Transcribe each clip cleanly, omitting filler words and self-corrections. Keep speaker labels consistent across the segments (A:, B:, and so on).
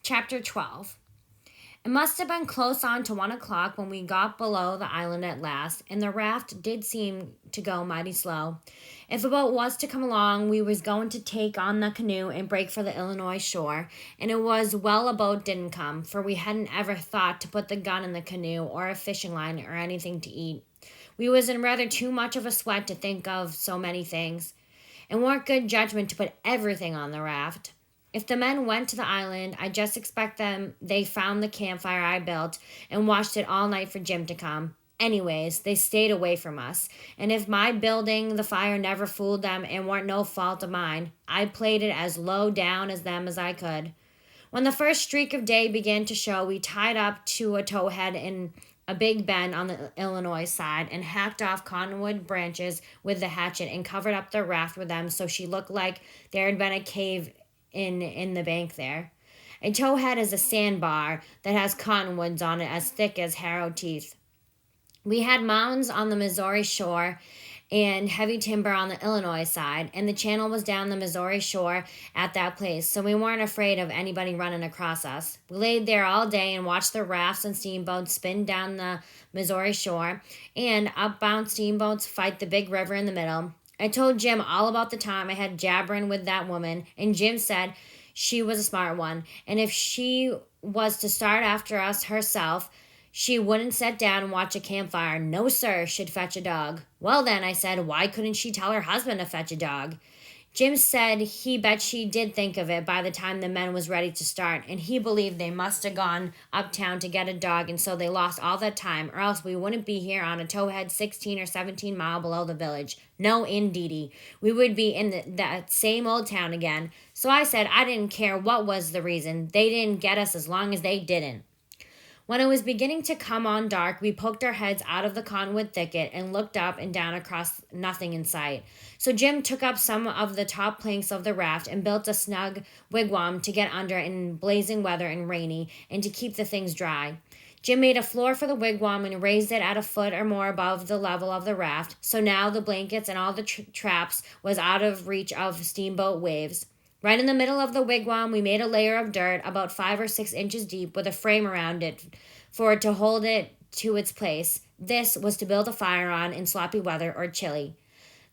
A: Chapter 12. It must have been close on to 1 o'clock when we got below the island at last, and the raft did seem to go mighty slow. If a boat was to come along, we was going to take on the canoe and break for the Illinois shore, and it was well a boat didn't come, for we hadn't ever thought to put the gun in the canoe or a fishing line or anything to eat. We was in rather too much of a sweat to think of so many things, and weren't good judgment to put everything on the raft. If the men went to the island, I just expect they found the campfire I built and watched it all night for Jim to come. Anyways, they stayed away from us, and if my building the fire never fooled them and weren't no fault of mine, I played it as low down as them as I could. When the first streak of day began to show, we tied up to a towhead in a big bend on the Illinois side and hacked off cottonwood branches with the hatchet and covered up the raft with them so she looked like there had been a cave in the bank there. A towhead is a sandbar that has cottonwoods on it as thick as harrow teeth. We had mounds on the Missouri shore and heavy timber on the Illinois side, and the channel was down the Missouri shore at that place, so we weren't afraid of anybody running across us. We laid there all day and watched the rafts and steamboats spin down the Missouri shore, and upbound steamboats fight the big river in the middle. I told Jim all about the time I had jabbering with that woman, and Jim said she was a smart one, and if she was to start after us herself, she wouldn't sit down and watch a campfire. No, sir, she'd fetch a dog. Well, then, I said, why couldn't she tell her husband to fetch a dog? Jim said he bet she did think of it by the time the men was ready to start, and he believed they must have gone uptown to get a dog, and so they lost all that time, or else we wouldn't be here on a towhead 16 or 17 mile below the village. No, indeedy. We would be in that same old town again. So I said I didn't care what was the reason. They didn't get us as long as they didn't. When it was beginning to come on dark, we poked our heads out of the cottonwood thicket and looked up and down across nothing in sight. So Jim took up some of the top planks of the raft and built a snug wigwam to get under in blazing weather and rainy, and to keep the things dry. Jim made a floor for the wigwam and raised it at a foot or more above the level of the raft, so now the blankets and all the traps was out of reach of steamboat waves. Right in the middle of the wigwam, we made a layer of dirt about 5 or 6 inches deep with a frame around it for it to hold it to its place. This was to build a fire on in sloppy weather or chilly.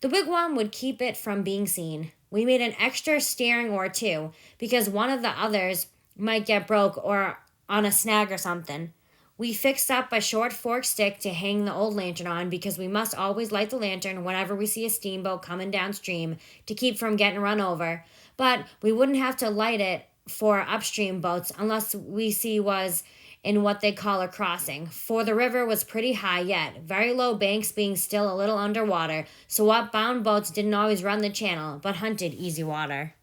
A: The wigwam would keep it from being seen. We made an extra steering oar too, because one of the others might get broke or on a snag or something. We fixed up a short forked stick to hang the old lantern on, because we must always light the lantern whenever we see a steamboat coming downstream to keep from getting run over. But we wouldn't have to light it for upstream boats unless we see was in what they call a crossing, for the river was pretty high yet, very low banks being still a little underwater, so upbound boats didn't always run the channel, but hunted easy water.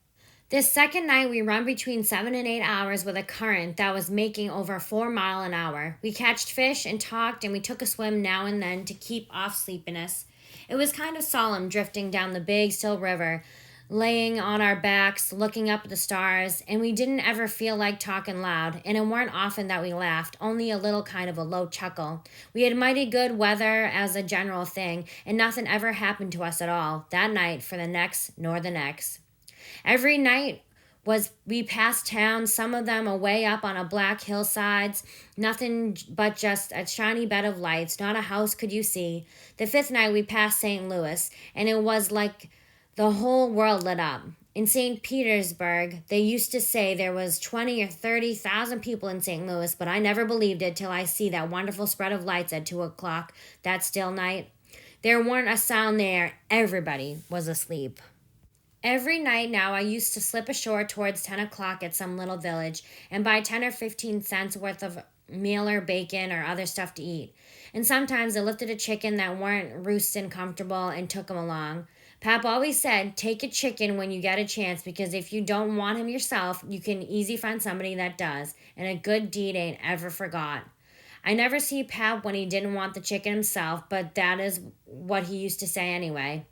A: This second night, we run between 7 and 8 hours with a current that was making over 4 miles an hour. We catched fish and talked, and we took a swim now and then to keep off sleepiness. It was kind of solemn drifting down the big, still river, laying on our backs, looking up at the stars, and we didn't ever feel like talking loud, and it weren't often that we laughed, only a little kind of a low chuckle. We had mighty good weather as a general thing, and nothing ever happened to us at all, that night, for the next, nor the next. Every night we passed towns, some of them away up on a black hillsides, nothing but just a shiny bed of lights, not a house could you see. The 5th night we passed St. Louis, and it was like the whole world lit up. In St. Petersburg, they used to say there was 20 or 30,000 people in St. Louis, but I never believed it till I see that wonderful spread of lights at 2 o'clock that still night. There weren't a sound there. Everybody was asleep. Every night now I used to slip ashore towards 10 o'clock at some little village and buy 10 or 15 cents worth of meal or bacon or other stuff to eat. And sometimes I lifted a chicken that weren't roosted comfortable and took 'em along. Pap always said, take a chicken when you get a chance, because if you don't want him yourself, you can easy find somebody that does, and a good deed ain't ever forgot. I never see Pap when he didn't want the chicken himself, but that is what he used to say anyway.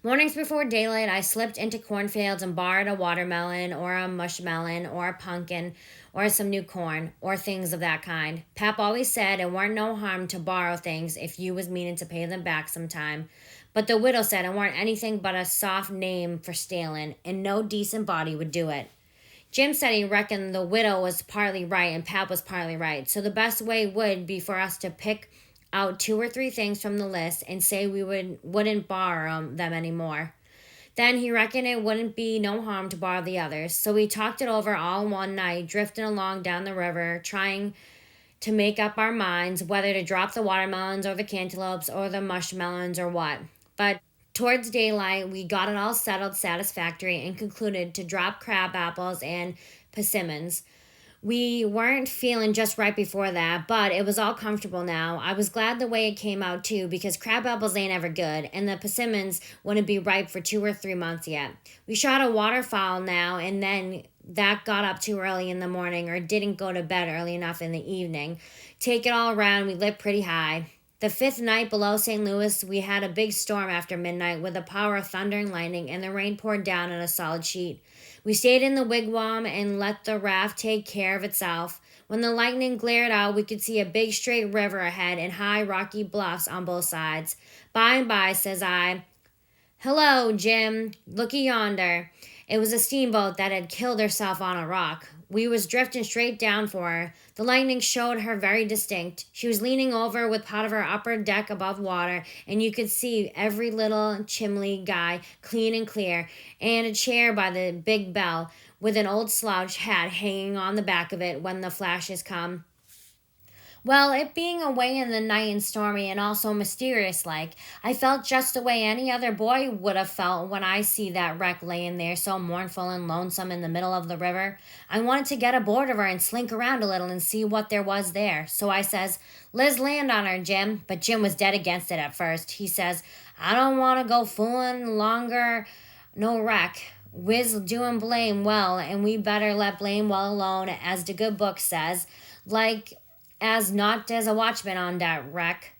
A: Mornings before daylight, I slipped into cornfields and borrowed a watermelon or a mushmelon or a pumpkin or some new corn or things of that kind. Pap always said it weren't no harm to borrow things if you was meaning to pay them back sometime. But the widow said it weren't anything but a soft name for stealing, and no decent body would do it. Jim said he reckoned the widow was partly right and Pap was partly right. So the best way would be for us to pick out 2 or 3 things from the list and say we wouldn't borrow them anymore. Then he reckoned it wouldn't be no harm to borrow the others. So we talked it over all one night, drifting along down the river, trying to make up our minds whether to drop the watermelons or the cantaloupes or the mushmelons or what. But towards daylight, we got it all settled satisfactory and concluded to drop crab apples and persimmons. We weren't feeling just right before that, but it was all comfortable now. I was glad the way it came out too, because crab apples ain't ever good, and the persimmons wouldn't be ripe for 2 or 3 months yet. We shot a waterfowl now, and then that got up too early in the morning or didn't go to bed early enough in the evening. Take it all around, we lit pretty high. The 5th night below St. Louis, we had a big storm after midnight with the power of thunder and lightning, and the rain poured down in a solid sheet. We stayed in the wigwam and let the raft take care of itself. When the lightning glared out, we could see a big straight river ahead and high rocky bluffs on both sides. By and by, says I, "Hello, Jim, looky yonder." It was a steamboat that had killed herself on a rock. We was drifting straight down for her. The lightning showed her very distinct. She was leaning over with part of her upper deck above water, and you could see every little chimney guy clean and clear, and a chair by the big bell with an old slouch hat hanging on the back of it when the flashes come. Well, it being away in the night and stormy and also mysterious like, I felt just the way any other boy would have felt when I see that wreck laying there so mournful and lonesome in the middle of the river. I wanted to get aboard of her and slink around a little and see what there was there. So I says, "Let's land on her, Jim." But Jim was dead against it at first. He says, "I don't want to go fooling longer no wreck. We's doing blame well, and we better let blame well alone, as the good book says. Like as not as a watchman on that wreck."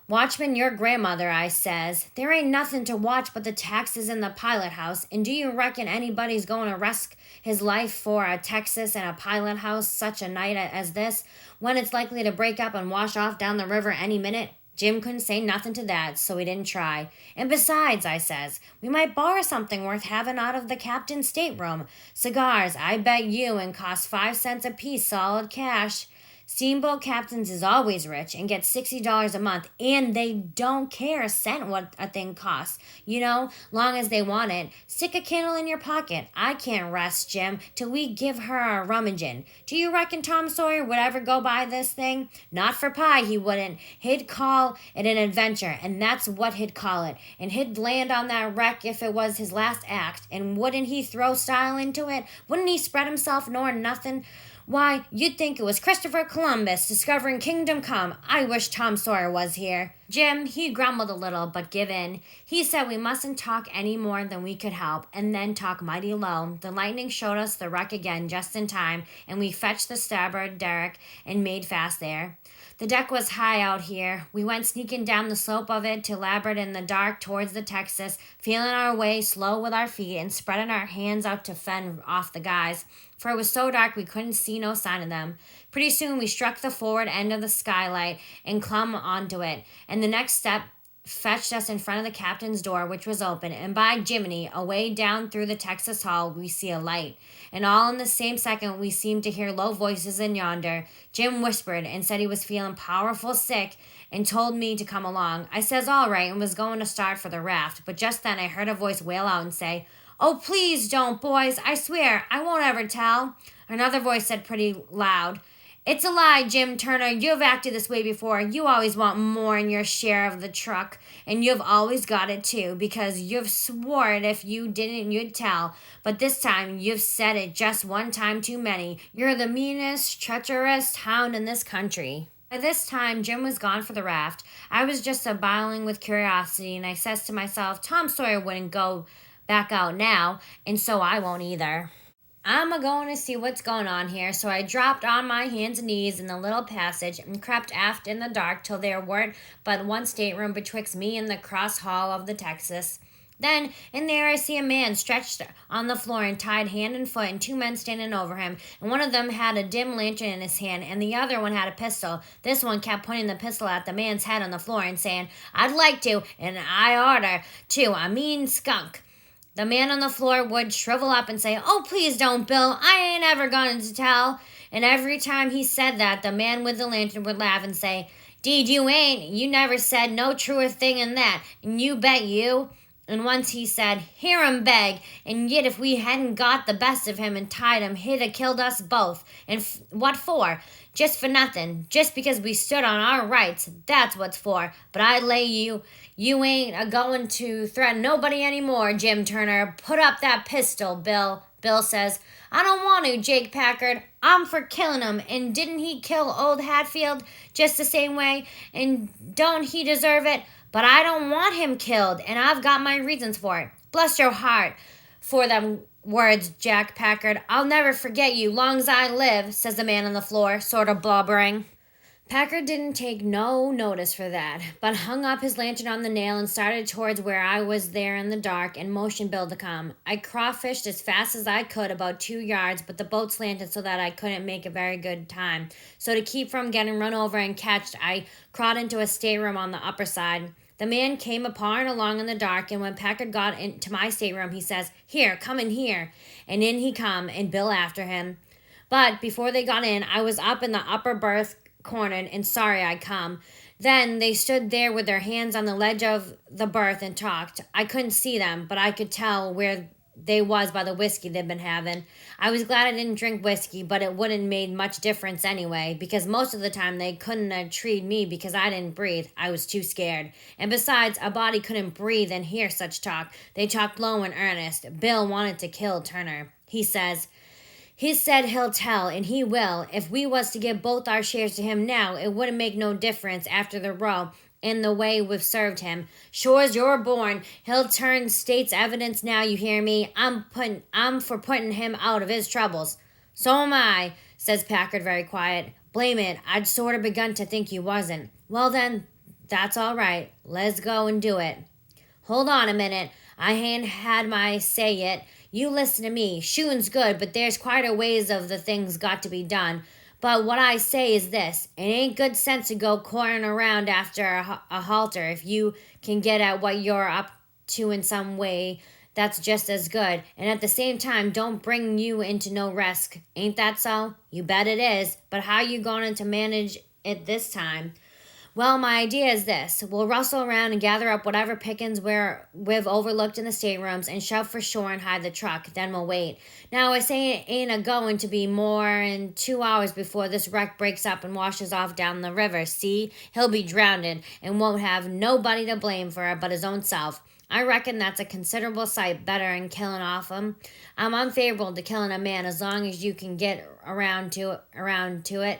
A: "Watchman, your grandmother," I says. "There ain't nothing to watch but the taxes in the pilot house, and do you reckon anybody's going to risk his life for a Texas and a pilot house such a night as this, when it's likely to break up and wash off down the river any minute?" Jim couldn't say nothing to that, so he didn't try. "And besides," I says, "we might borrow something worth having out of the captain's stateroom. Cigars, I bet you, and cost 5 cents apiece solid cash. Steamboat captains is always rich and get $60 a month, and they don't care a cent what a thing costs, long as they want it. Stick a candle in your pocket. I can't rest, Jim, till we give her a rummaging. Do you reckon Tom Sawyer would ever go by this thing? Not for pie, he wouldn't. He'd call it an adventure, and that's what he'd call it. And he'd land on that wreck if it was his last act. And wouldn't he throw style into it? Wouldn't he spread himself nor nothing? Why, you'd think it was Christopher Columbus discovering Kingdom Come. I wish Tom Sawyer was here." Jim, he grumbled a little, but give in. He said we mustn't talk any more than we could help, and then talk mighty low. The lightning showed us the wreck again just in time, and we fetched the starboard derrick and made fast there. The deck was high out here. We went sneaking down the slope of it to larboard in the dark towards the Texas, feeling our way slow with our feet and spreading our hands out to fend off the guys, for it was so dark we couldn't see no sign of them. Pretty soon we struck the forward end of the skylight and clumb onto it, and the next step fetched us in front of the captain's door, which was open, and by Jiminy, away down through the Texas Hall, we see a light. And all in the same second, we seemed to hear low voices in yonder. Jim whispered and said he was feeling powerful sick and told me to come along. I says all right and was going to start for the raft, but just then I heard a voice wail out and say, "Oh, please don't, boys. I swear I won't ever tell." Another voice said pretty loud, "It's a lie, Jim Turner. You've acted this way before. You always want more in your share of the truck, and you've always got it too, because you've swore it if you didn't you'd tell. But this time you've said it just one time too many. You're the meanest, treacherous hound in this country." By this time, Jim was gone for the raft. I was just a-biling with curiosity, and I says to myself, Tom Sawyer wouldn't go back out now, and so I won't either. I'm a-going to see what's going on here, so I dropped on my hands and knees in the little passage and crept aft in the dark till there weren't but one stateroom betwixt me and the cross hall of the Texas. Then, in there I see a man stretched on the floor and tied hand and foot, and 2 men standing over him, and one of them had a dim lantern in his hand, and the other one had a pistol. This one kept pointing the pistol at the man's head on the floor and saying, "I'd like to, and I oughter, too, a mean skunk." The man on the floor would shrivel up and say, "Oh, please don't, Bill. I ain't ever going to tell." And every time he said that, the man with the lantern would laugh and say, "'Deed you ain't. You never said no truer thing than that, and you bet you." And once he said, "Hear him beg, and yet if we hadn't got the best of him and tied him, he'd a killed us both. And what for? Just for nothing. Just because we stood on our rights. That's what's for. But I lay you ain't a going to threaten nobody anymore, Jim Turner. Put up that pistol, Bill." Bill says, "I don't want to, Jake Packard. I'm for killing him. And didn't he kill old Hatfield just the same way? And don't he deserve it? But I don't want him killed, and I've got my reasons for it." "Bless your heart for them words, Jack Packard. I'll never forget you, long's I live," says the man on the floor, sort of blubbering. Packard didn't take no notice for that, but hung up his lantern on the nail and started towards where I was there in the dark and motioned Bill to come. I crawfished as fast as I could, about 2 yards, but the boat slanted so that I couldn't make a very good time. So to keep from getting run over and catched, I crawled into a stateroom on the upper side. The man came a-pawing along in the dark, and when Packard got into my stateroom, he says, "Here, come in here." And in he come, and Bill after him. But before they got in, I was up in the upper berth, cornered, and sorry I come. Then they stood there with their hands on the ledge of the berth and talked. I couldn't see them, but I could tell where they was by the whiskey they'd been having. I was glad I didn't drink whiskey, but it wouldn't made much difference anyway, because most of the time they couldn't have treated me because I didn't breathe. I was too scared. And besides, a body couldn't breathe and hear such talk. They talked low and earnest. Bill wanted to kill Turner. He said he'll tell, and he will. If we was to give both our shares to him now, it wouldn't make no difference after the row in the way we've served him. Sure as you're born, he'll turn state's evidence now, you hear me? I'm for putting him out of his troubles." "So am I," says Packard very quiet. "Blame it, I'd sort of begun to think you wasn't." "Well then, that's all right. Let's go and do it." "Hold on a minute. I ain't had my say yet. You listen to me. Shooting's good, but there's quite a ways of the things got to be done. But what I say is this: it ain't good sense to go courting around after a halter. If you can get at what you're up to in some way, that's just as good. And at the same time, don't bring you into no risk. Ain't that so?" "You bet it is. But how you going to manage it this time?" "Well, my idea is this. We'll rustle around and gather up whatever pickings we've overlooked in the staterooms and shove for shore and hide the truck. Then we'll wait. Now, I say it ain't a-going to be more'n 2 hours before this wreck breaks up and washes off down the river. See? He'll be drowned and won't have nobody to blame for it but his own self. I reckon that's a considerable sight better'n killing off him. I'm unfavorable to killing a man as long as you can get around to it.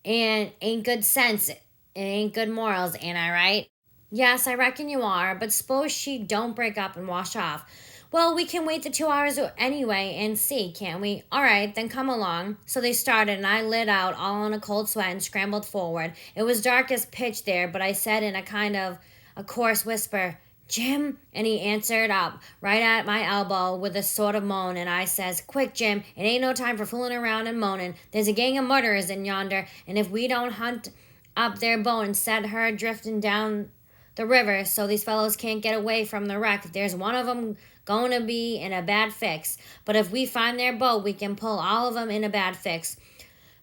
A: And ain't good sense. It ain't good morals, ain't I right?" "Yes, I reckon you are, but suppose she don't break up and wash off." "Well, we can wait the 2 hours anyway and see, can't we?" "All right, then come along." So they started, and I lit out all in a cold sweat and scrambled forward. It was dark as pitch there, but I said in a kind of a coarse whisper, "Jim," and he answered up right at my elbow with a sort of moan, and I says, "Quick, Jim, it ain't no time for fooling around and moaning. There's a gang of murderers in yonder, and if we don't hunt up their boat and set her drifting down the river so these fellows can't get away from the wreck, there's one of 'em going to be in a bad fix. But if we find their boat, we can pull all of 'em in a bad fix,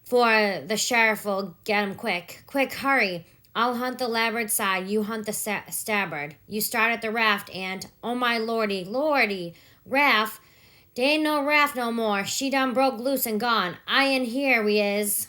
A: for the sheriff will get 'em quick. Quick, hurry. I'll hunt the larboard side, you hunt the starboard. You start at the raft and, oh my lordy, raft? They ain't no raft no more. She done broke loose and gone. I in here we is."